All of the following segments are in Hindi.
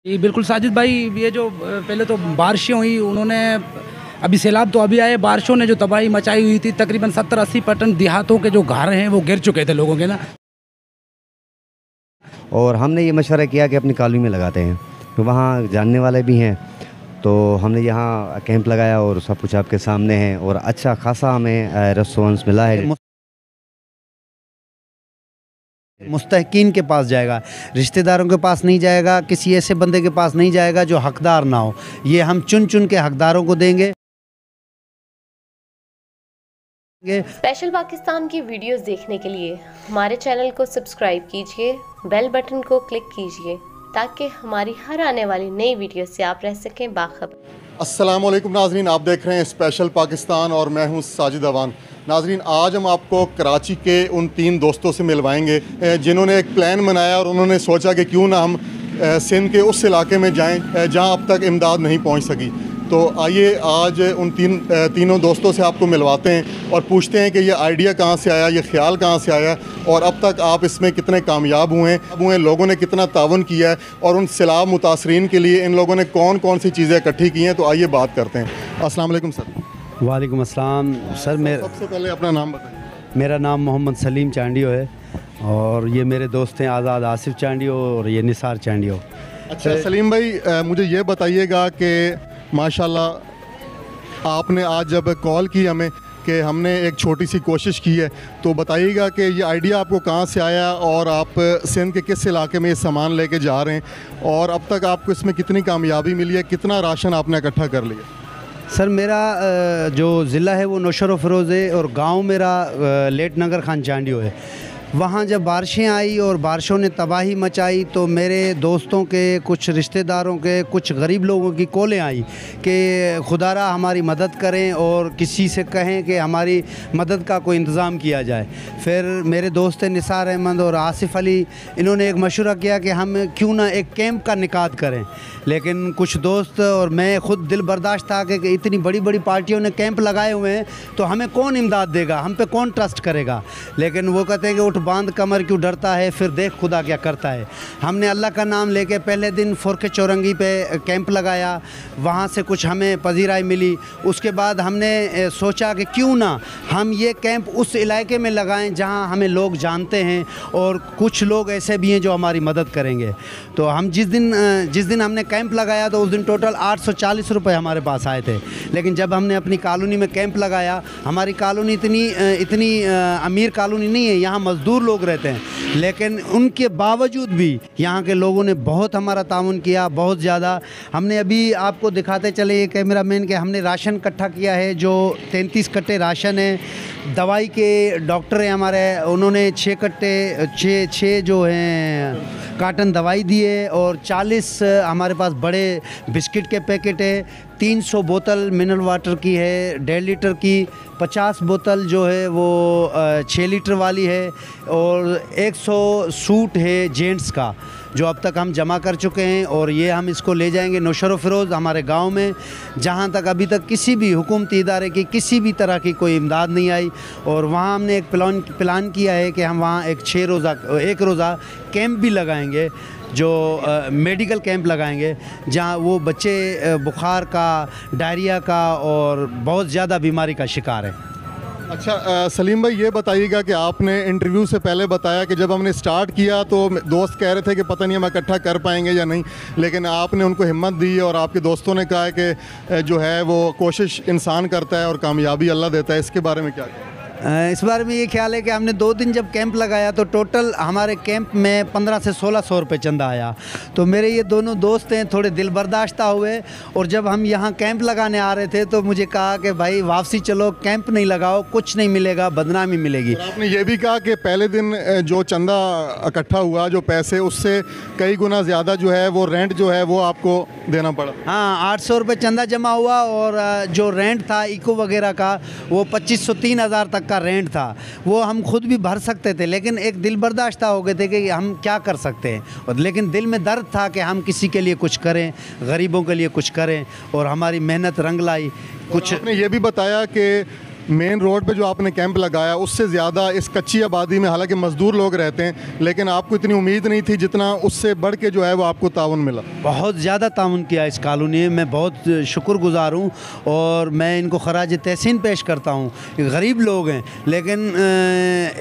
जी बिल्कुल साजिद भाई, ये जो पहले तो बारिशें हुई, उन्होंने अभी सैलाब तो अभी आए, बारिशों ने जो तबाही मचाई हुई थी, तकरीबन 70-80% देहातों के जो घर हैं वो गिर चुके थे लोगों के ना। और हमने ये मशवरा किया कि अपनी कॉलोनी में लगाते हैं, तो वहाँ जानने वाले भी हैं, तो हमने यहाँ कैंप लगाया और सब कुछ आपके सामने है और अच्छा खासा हमें रेस्पॉन्स मिला है। मुस्तहकीन के पास जाएगा, रिश्तेदारों के पास नहीं जाएगा, किसी ऐसे बंदे के पास नहीं जाएगा जो हकदार ना हो। ये हम चुन चुन के हकदारों को देंगे। स्पेशल पाकिस्तान की वीडियोस देखने के लिए हमारे चैनल को सब्सक्राइब कीजिए, बेल बटन को क्लिक कीजिए ताकि हमारी हर आने वाली नई वीडियो से आप रह सकें बाखबर। अस्सलाम वालेकुम नाजरीन, आप देख रहे हैं स्पेशल पाकिस्तान और मैं हूं साजिद अवान। नाजरीन, आज हम आपको कराची के उन 3 दोस्तों से मिलवाएंगे जिन्होंने एक प्लान बनाया और उन्होंने सोचा कि क्यों ना हम सिंध के उस इलाके में जाएं जहां अब तक इमदाद नहीं पहुंच सकी। तो आइए आज उन तीनों दोस्तों से आपको मिलवाते हैं और पूछते हैं कि ये आइडिया कहाँ से आया, ये ख्याल कहाँ से आया और अब तक आप इसमें कितने कामयाब हुए हैं, लोगों ने कितना तावन किया है और उन सैलाब मुतासरीन के लिए इन लोगों ने कौन कौन सी चीज़ें इकट्ठी की हैं। तो आइए बात करते हैं। अस्सलाम वालेकुम सर। वालेकुम अस्सलाम सर। सबसे पहले अपना नाम बताइए। मेरा नाम मोहम्मद सलीम चांडियो है और ये मेरे दोस्त हैं आज़ाद आसिफ चांडियो और ये निसार चांडियो। अच्छा सलीम भाई, मुझे ये बताइएगा कि माशाल्लाह आपने आज जब कॉल की हमें कि हमने एक छोटी सी कोशिश की है, तो बताइएगा कि ये आइडिया आपको कहाँ से आया और आप सिंध के किस इलाके में ये सामान लेके जा रहे हैं और अब तक आपको इसमें कितनी कामयाबी मिली है, कितना राशन आपने इकट्ठा कर लिया? सर मेरा जो ज़िला है वो नौशर फ़रोज़ है और गांव मेरा लेट नगर खान चांडियो है। वहाँ जब बारिशें आई और बारिशों ने तबाही मचाई तो मेरे दोस्तों के, कुछ रिश्तेदारों के, कुछ गरीब लोगों की कॉलें आई कि खुदारा हमारी मदद करें और किसी से कहें कि हमारी मदद का कोई इंतज़ाम किया जाए। फिर मेरे दोस्त निसार अहमद और आसिफ अली, इन्होंने एक मशवरा किया कि हम क्यों ना एक कैंप का निकात करें। लेकिन कुछ दोस्त और मैं ख़ुद दिल बर्दाश्त था कि इतनी बड़ी बड़ी पार्टियों ने कैंप लगाए हुए हैं तो हमें कौन इमदाद देगा, हम पे कौन ट्रस्ट करेगा। लेकिन वो कहते हैं कि उठ बांध कमर क्यों डरता है, फिर देख खुदा क्या करता है। हमने अल्लाह का नाम लेके पहले दिन फुरके चौरंगी पे कैंप लगाया, वहाँ से कुछ हमें पजीराई मिली। उसके बाद हमने सोचा कि क्यों ना हम ये कैंप उस इलाके में लगाएं जहाँ हमें लोग जानते हैं और कुछ लोग ऐसे भी हैं जो हमारी मदद करेंगे। तो हम जिस दिन हमने कैंप लगाया तो उस दिन टोटल 840 रुपये हमारे पास आए थे। लेकिन जब हमने अपनी कॉलोनी में कैंप लगाया, हमारी कॉलोनी इतनी अमीर कॉलोनी नहीं है, यहाँ मज़दूर लोग रहते हैं, लेकिन उनके बावजूद भी यहाँ के लोगों ने बहुत हमारा ताउन किया, बहुत ज़्यादा। हमने अभी आपको दिखाते चले ये कैमरा मैन के, हमने राशन इकट्ठा किया है जो 33 कट्टे राशन है। दवाई के डॉक्टर हैं हमारे, उन्होंने 6 कट्टे 6 जो हैं कार्टन दवाई दिए और 40 हमारे पास बड़े बिस्किट के पैकेट है। 300 बोतल मिनरल वाटर की है 1.5 लीटर की, 50 बोतल जो है वो 6 लीटर वाली है और 100 सूट है जेंट्स का जो अब तक हम जमा कर चुके हैं। और ये हम इसको ले जाएंगे नौशर फ़रोज़ हमारे गांव में, जहां तक अभी तक किसी भी हुकूमती इदारे की किसी भी तरह की कोई इमदाद नहीं आई। और वहां हमने एक प्लान किया है कि हम वहां एक रोज़ा कैंप भी लगाएंगे, जो मेडिकल कैंप लगाएंगे जहां वो बच्चे बुखार का, डायरिया का और बहुत ज़्यादा बीमारी का शिकार है। अच्छा सलीम भाई, ये बताइएगा कि आपने इंटरव्यू से पहले बताया कि जब हमने स्टार्ट किया तो दोस्त कह रहे थे कि पता नहीं हम इकट्ठा कर पाएंगे या नहीं, लेकिन आपने उनको हिम्मत दी और आपके दोस्तों ने कहा कि जो है वो कोशिश इंसान करता है और कामयाबी अल्लाह देता है। इसके बारे में क्या कहें? इस बारे में ये ख्याल है कि हमने 2 दिन जब कैंप लगाया तो टोटल हमारे कैंप में 1500 से 1600 रुपये चंदा आया। तो मेरे ये दोनों दोस्त हैं थोड़े दिल बर्दाश्ता हुए और जब हम यहाँ कैंप लगाने आ रहे थे तो मुझे कहा कि भाई वापसी चलो, कैंप नहीं लगाओ, कुछ नहीं मिलेगा, बदनामी मिलेगी। आपने ये भी कहा कि पहले दिन जो चंदा इकट्ठा हुआ, जो पैसे, उससे कई गुना ज़्यादा जो है वो रेंट जो है वो आपको देना पड़ा। हाँ, 800 रुपये चंदा जमा हुआ और जो रेंट था इको वगैरह का वो 2500-3000 तक का रेंट था, वो हम खुद भी भर सकते थे। लेकिन एक दिल बर्दाश्ता हो गए थे कि हम क्या कर सकते हैं, और लेकिन दिल में दर्द था कि हम किसी के लिए कुछ करें, गरीबों के लिए कुछ करें और हमारी मेहनत रंग लाई। कुछ आपने ये भी बताया कि मेन रोड पे जो आपने कैंप लगाया उससे ज़्यादा इस कच्ची आबादी में हालांकि मज़दूर लोग रहते हैं, लेकिन आपको इतनी उम्मीद नहीं थी जितना उससे बढ़ के जो है वो आपको ताउन मिला। बहुत ज़्यादा ताउन किया इस कॉलोनी में, मैं बहुत शुक्रगुज़ार हूँ और मैं इनको खराज तहसीन पेश करता हूँ। गरीब लोग हैं लेकिन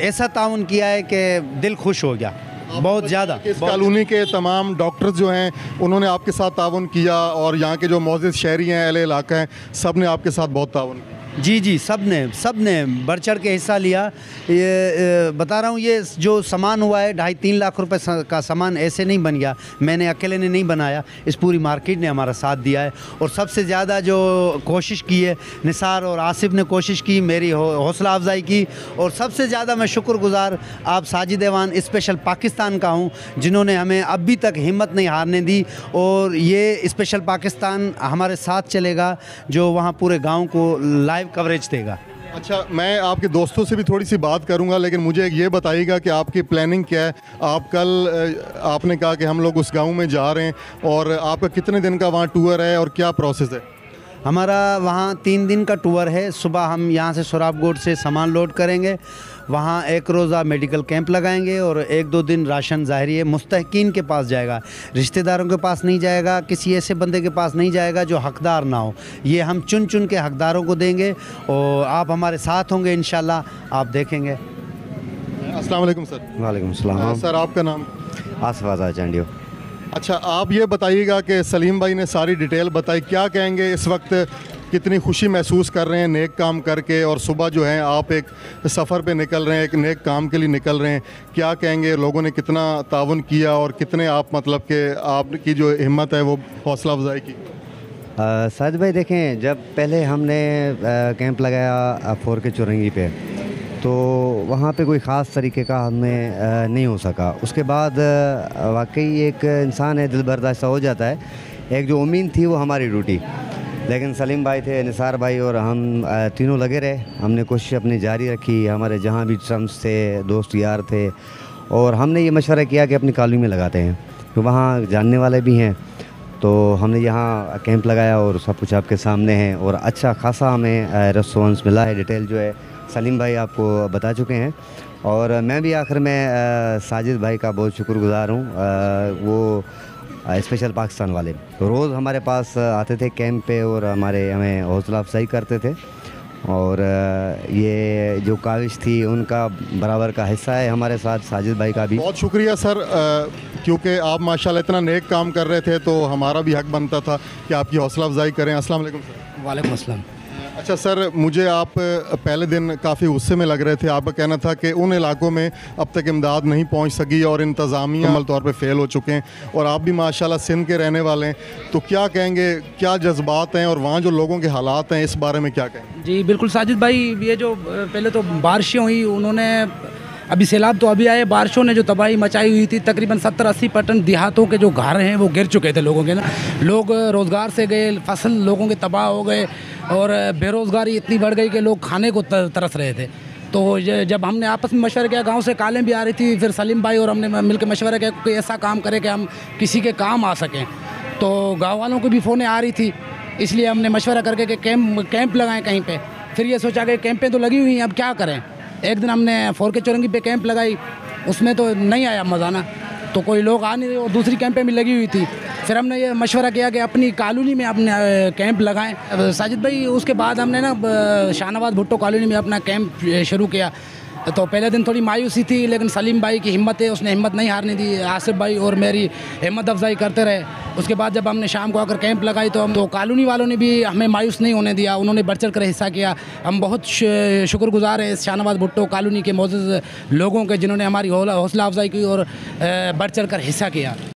ऐसा ताउन किया है कि दिल खुश हो गया बहुत ज़्यादा। इस कॉलोनी के तमाम डॉक्टर्स जो हैं उन्होंने आपके साथ ताउन किया और यहाँ के जो मौजूद शहरी हैं, अहले इलाका हैं, सब ने आपके साथ बहुत ताउन किया। जी सब ने बढ़ चढ़ के हिस्सा लिया। ये बता रहा हूँ, ये जो सामान हुआ है 2.5-3 लाख रुपए का सामान ऐसे नहीं बन गया, मैंने अकेले ने नहीं बनाया, इस पूरी मार्केट ने हमारा साथ दिया है। और सबसे ज़्यादा जो कोशिश की है निसार और आसिफ ने कोशिश की, मेरी हौसला अफजाई की। और सबसे ज़्यादा मैं शुक्रगुज़ार आप साजिद ऐवान स्पेशल पाकिस्तान का हूँ जिन्होंने हमें अभी तक हिम्मत नहीं हारने दी। और ये स्पेशल पाकिस्तान हमारे साथ चलेगा जो वहाँ पूरे गाँव को लाइव कवरेज देगा। अच्छा, मैं आपके दोस्तों से भी थोड़ी सी बात करूंगा, लेकिन मुझे ये बताइएगा कि आपकी प्लानिंग क्या है। आप कल आपने कहा कि हम लोग उस गांव में जा रहे हैं, और आपका कितने दिन का वहाँ टूर है और क्या प्रोसेस है? हमारा वहाँ 3 दिन का टूर है। सुबह हम यहाँ से सोराबगोट से सामान लोड करेंगे, वहाँ 1 रोज़ा मेडिकल कैंप लगाएंगे और 1-2 दिन राशन ज़ाहिरी है मुस्तहकीन के पास जाएगा, रिश्तेदारों के पास नहीं जाएगा, किसी ऐसे बंदे के पास नहीं जाएगा जो हकदार ना हो। ये हम चुन चुन के हकदारों को देंगे और आप हमारे साथ होंगे इंशाल्लाह, आप देखेंगे। अस्सलाम वालेकुम सर। वालेकुम सलाम। सर आपका नाम? आसिफ आज़ाद चांडियो। अच्छा, आप ये बताइएगा कि सलीम भाई ने सारी डिटेल बताई, क्या कहेंगे इस वक्त, कितनी खुशी महसूस कर रहे हैं नेक काम करके, और सुबह जो है आप एक सफ़र पे निकल रहे हैं, एक नेक काम के लिए निकल रहे हैं, क्या कहेंगे? लोगों ने कितना ताउन किया और कितने आप मतलब कि आपकी जो हिम्मत है वो हौसला अफजाई की? साजिद भाई देखें, जब पहले हमने कैंप लगाया 4 के चौरंगी पे, तो वहाँ पे कोई ख़ास तरीके का हमें नहीं हो सका। उसके बाद वाकई एक इंसान है, दिल बर्दाश्त हो जाता है। एक जो उम्मीद थी वो हमारी टूटी, लेकिन सलीम भाई थे, निसार भाई और हम तीनों लगे रहे। हमने कोशिश अपनी जारी रखी, हमारे जहाँ भी ट्रम्स थे, दोस्त यार थे, और हमने ये मशवरा किया कि अपनी कॉलोनी में लगाते हैं, तो वहाँ जानने वाले भी हैं। तो हमने यहाँ कैंप लगाया और सब कुछ आपके सामने है, और अच्छा खासा हमें रेस्पॉन्स मिला है। डिटेल जो है सलीम भाई आपको बता चुके हैं, और मैं भी आखिर में साजिद भाई का बहुत शुक्रगुज़ार हूँ। वो स्पेशल पाकिस्तान वाले रोज़ हमारे पास आते थे कैंप पे और हमें हौसला अफजाई करते थे, और ये जो काविश थी उनका बराबर का हिस्सा है हमारे साथ, साजिद भाई का भी। बहुत शुक्रिया सर, क्योंकि आप माशाल्लाह इतना नेक काम कर रहे थे तो हमारा भी हक बनता था कि आपकी हौसला अफजाई करें। अस्सलाम वालेकुम सर। वालेकुम अस्सलाम। अच्छा सर, मुझे आप पहले दिन काफ़ी गुस्से में लग रहे थे। आपका कहना था कि उन इलाकों में अब तक इमदाद नहीं पहुंच सकी और इंतज़ामिया अमल तौर पे फ़ेल हो चुके हैं, और आप भी माशाल्लाह सिंध के रहने वाले हैं, तो क्या कहेंगे, क्या जज्बात हैं और वहाँ जो लोगों के हालात हैं इस बारे में क्या कहेंगे? जी बिल्कुल साजिद भाई, ये जो पहले तो बारिशें हुई, उन्होंने अभी सैलाब तो अभी आए, बारिशों ने जो तबाही मचाई हुई थी, तकरीबन 70-80% देहातों के जो घर हैं वो गिर चुके थे लोगों के ना। लोग रोज़गार से गए, फसल लोगों के तबाह हो गए, और बेरोज़गारी इतनी बढ़ गई कि लोग खाने को तरस रहे थे। तो जब हमने आपस में मशवरा किया, गांव से कालें भी आ रही थी, फिर सलीम भाई और हमने मिलकर मशवरा किया कोई ऐसा काम करें कि हम किसी के काम आ सकें। तो गाँव वालों को भी फ़ोनें आ रही थी, इसलिए हमने मशवरा करके कि कैंप लगाएँ कहीं पर। फिर ये सोचा कि कैंपें तो लगी हुई हैं, अब क्या करें। एक दिन हमने 4 के चौरंगी पे कैंप लगाई, उसमें तो नहीं आया मज़ा ना, तो कोई लोग आ नहीं रहे, और दूसरी कैंपें भी लगी हुई थी। फिर हमने ये मशवरा किया कि अपनी कॉलोनी में अपने कैंप लगाएं। साजिद भाई, उसके बाद हमने ना शाहनवाज भुट्टो कॉलोनी में अपना कैंप शुरू किया। तो पहले दिन थोड़ी मायूसी थी, लेकिन सलीम भाई की हिम्मत है, उसने हिम्मत नहीं हारने दी। आसिफ भाई और मेरी हिम्मत अफजाई करते रहे। उसके बाद जब हमने शाम को आकर कैंप लगाई तो हम तो कॉलोनी वालों ने भी हमें मायूस नहीं होने दिया, उन्होंने बढ़ चढ़ कर हिस्सा किया। हम बहुत शुक्रगुजार हैं इस शाहनवाज भुट्टो कॉलोनी के मौजूद लोगों के, जिन्होंने हमारी हौसला अफजाई की और बढ़ चढ़ कर हिस्सा किया।